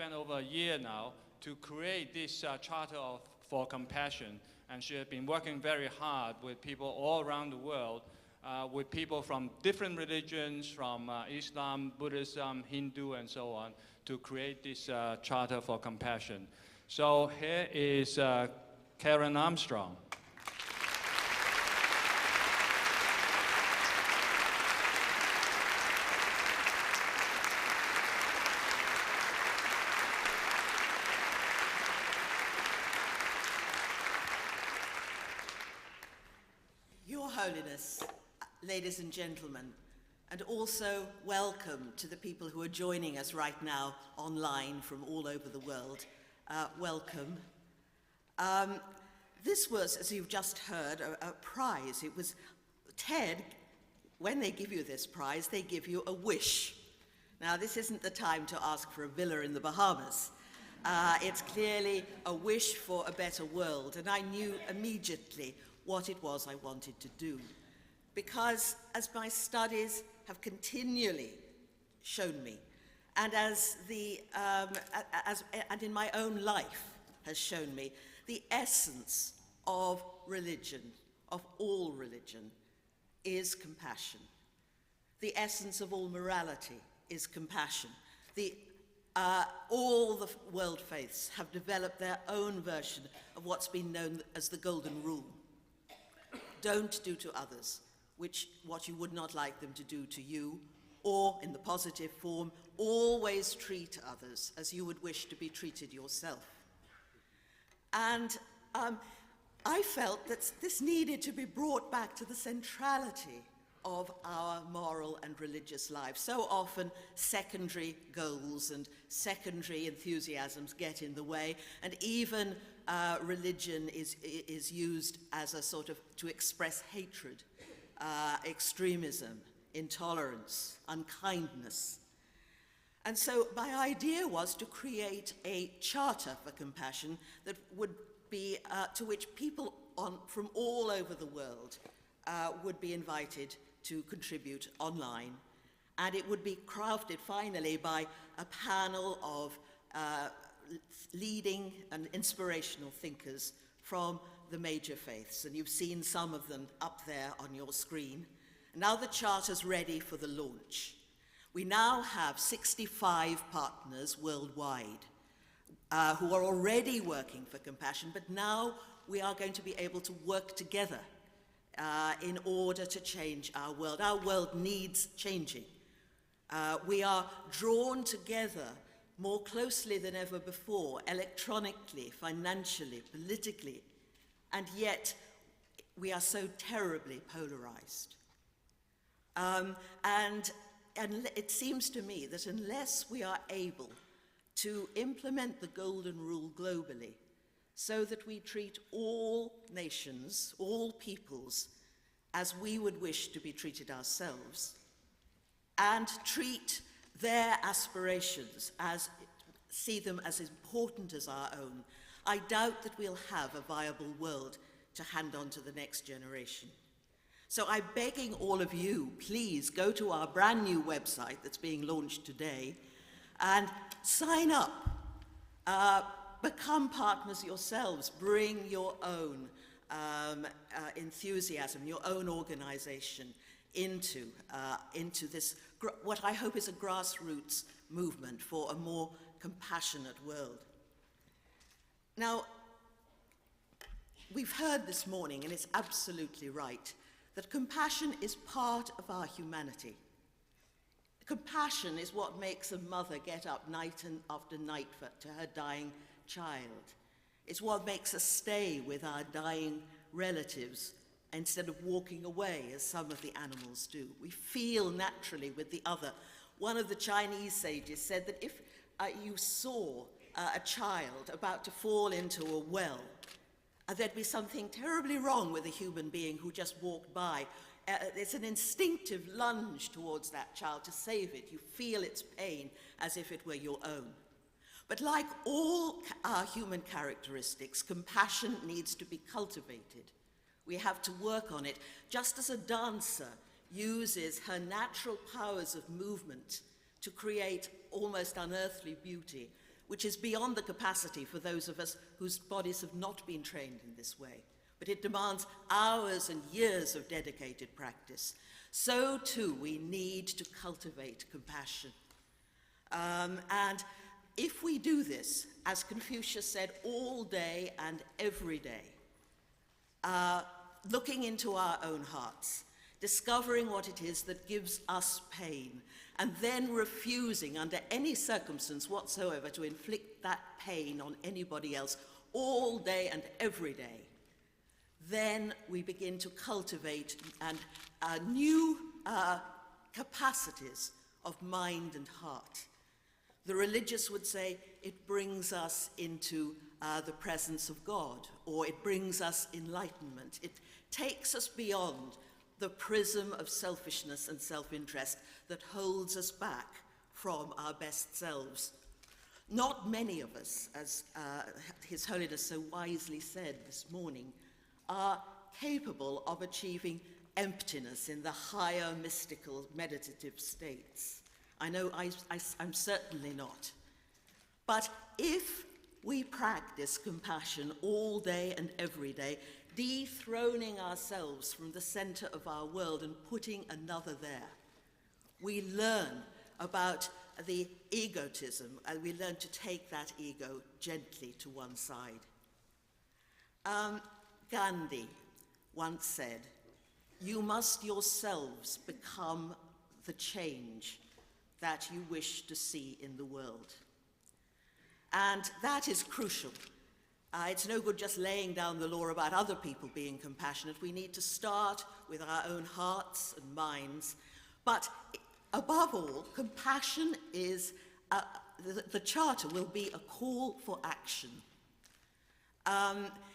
spent over a year now to create this Charter for Compassion. And she has been working very hard with people all around the world, with people from different religions, from Islam, Buddhism, Hindu, and so on, to create this Charter for Compassion. So here is Karen Armstrong. Your Holiness, ladies and gentlemen, and also welcome to the people who are joining us right now online from all over the world. Welcome. This was, as you've just heard, a prize. It was TED, when they give you this prize, they give you a wish. Now, this isn't the time to ask for a villa in the Bahamas. It's clearly a wish for a better world, and I knew immediately what it was I wanted to do. Because as my studies have continually shown me, and as and in my own life has shown me, the essence of religion, of all religion, is compassion. The essence of all morality is compassion. All the world faiths have developed their own version of what's been known as the Golden Rule. Don't do to others what you would not like them to do to you, or in the positive form, always treat others as you would wish to be treated yourself. And I felt that this needed to be brought back to the centrality of our moral and religious lives. So often secondary goals and secondary enthusiasms get in the way, and even religion is used as a sort of to express hatred, extremism, intolerance, unkindness. And so my idea was to create a charter for compassion that would be, to which people from all over the world would be invited to contribute online. And it would be crafted finally by a panel of leading and inspirational thinkers from the major faiths. And you've seen some of them up there on your screen. Now the charter's ready for the launch. We now have 65 partners worldwide who are already working for compassion, but now we are going to be able to work together in order to change our world. Our world needs changing. We are drawn together more closely than ever before, electronically, financially, politically, and yet we are so terribly polarized. And it seems to me that unless we are able to implement the Golden Rule globally, so that we treat all nations, all peoples, as we would wish to be treated ourselves, and treat their aspirations see them as important as our own, I doubt that we'll have a viable world to hand on to the next generation. So I'm begging all of you, please go to our brand new website that's being launched today and sign up. Become partners yourselves. Bring your own enthusiasm, your own organization into this, what I hope is a grassroots movement for a more compassionate world. Now, we've heard this morning, and it's absolutely right, that compassion is part of our humanity. Compassion is what makes a mother get up night after night to her dying child. It's what makes us stay with our dying relatives instead of walking away as some of the animals do. We feel naturally with the other. One of the Chinese sages said that if you saw a child about to fall into a well, there'd be something terribly wrong with a human being who just walked by. It's an instinctive lunge towards that child to save it. You feel its pain as if it were your own. But like all our human characteristics, compassion needs to be cultivated. We have to work on it, just as a dancer uses her natural powers of movement to create almost unearthly beauty. which is beyond the capacity for those of us whose bodies have not been trained in this way. But it demands hours and years of dedicated practice. So too, we need to cultivate compassion. And if we do this, as Confucius said, all day and every day, looking into our own hearts, discovering what it is that gives us pain, and then refusing under any circumstance whatsoever to inflict that pain on anybody else all day and every day, then we begin to cultivate new capacities of mind and heart. The religious would say it brings us into the presence of God, or it brings us enlightenment. It takes us beyond the prism of selfishness and self-interest that holds us back from our best selves. Not many of us, as His Holiness so wisely said this morning, are capable of achieving emptiness in the higher mystical meditative states. I know I'm certainly not. But if we practice compassion all day and every day, dethroning ourselves from the center of our world and putting another there, we learn about the egotism, and we learn to take that ego gently to one side. Gandhi once said, "You must yourselves become the change that you wish to see in the world." And that is crucial. It's no good just laying down the law about other people being compassionate. We need to start with our own hearts and minds. But above all, compassion is, the Charter will be a call for action.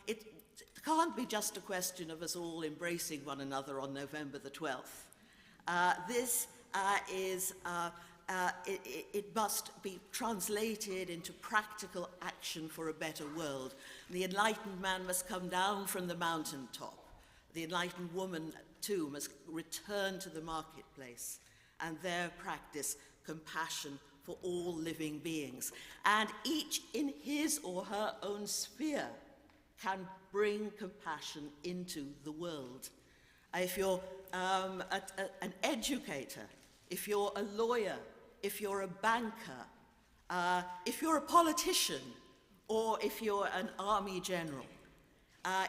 It can't be just a question of us all embracing one another on November the 12th. It must be translated into practical action for a better world. The enlightened man must come down from the mountaintop. The enlightened woman, too, must return to the marketplace and there practice compassion for all living beings. And each in his or her own sphere can bring compassion into the world. If you're an educator, if you're a lawyer, if you're a banker, if you're a politician, or if you're an army general,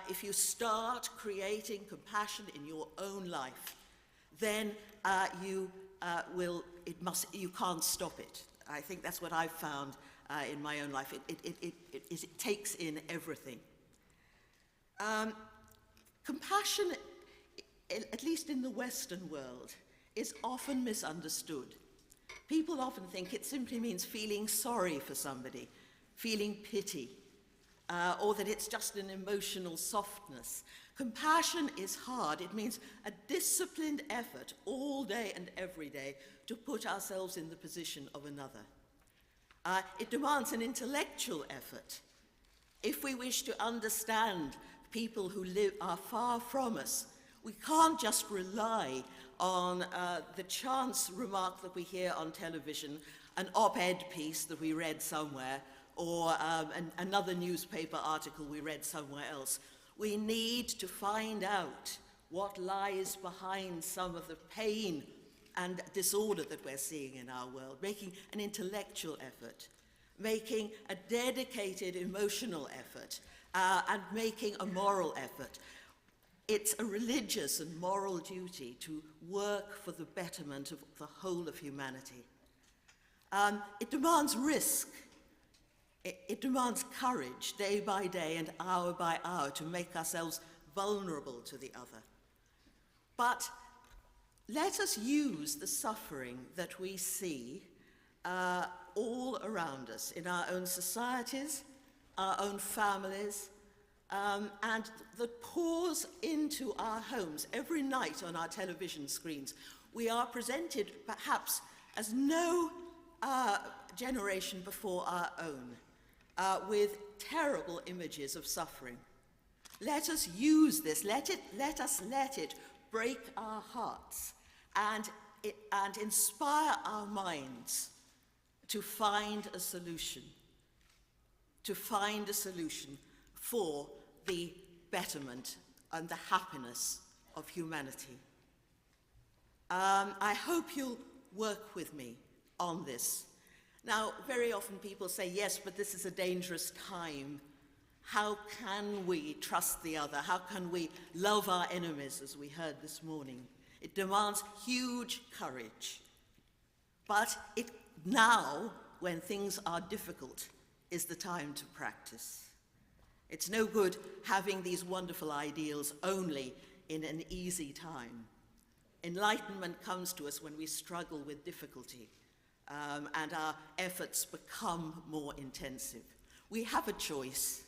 if you start creating compassion in your own life, then you can't stop it. I think that's what I've found in my own life. It takes in everything. Compassion, at least in the Western world, is often misunderstood. People often think it simply means feeling sorry for somebody, feeling pity, or that it's just an emotional softness. Compassion is hard. It means a disciplined effort all day and every day to put ourselves in the position of another. It demands an intellectual effort. If we wish to understand people who are far from us, we can't just rely on the chance remark that we hear on television, an op-ed piece that we read somewhere, or another newspaper article we read somewhere else. We need to find out what lies behind some of the pain and disorder that we're seeing in our world, making an intellectual effort, making a dedicated emotional effort, and making a moral effort. It's a religious and moral duty to work for the betterment of the whole of humanity. It demands risk. It demands courage day by day and hour by hour to make ourselves vulnerable to the other. But let us use the suffering that we see all around us in our own societies, our own families, and that pours into our homes every night on our television screens. We are presented perhaps as no generation before our own, with terrible images of suffering. Let us use this, let us let it break our hearts and inspire our minds to find a solution, to find a solution for the betterment and the happiness of humanity. I hope you'll work with me on this. Now, very often people say, yes, but this is a dangerous time. How can we trust the other? How can we love our enemies, as we heard this morning? It demands huge courage. But now, when things are difficult, is the time to practice. It's no good having these wonderful ideals only in an easy time. Enlightenment comes to us when we struggle with difficulty, and our efforts become more intensive. We have a choice.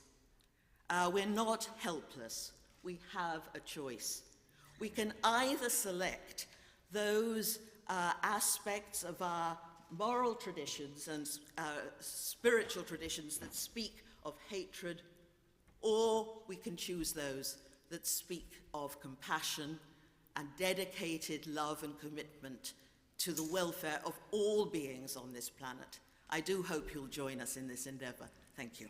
We're not helpless. We have a choice. We can either select those aspects of our moral traditions and spiritual traditions that speak of hatred, or we can choose those that speak of compassion and dedicated love and commitment to the welfare of all beings on this planet. I do hope you'll join us in this endeavor. Thank you.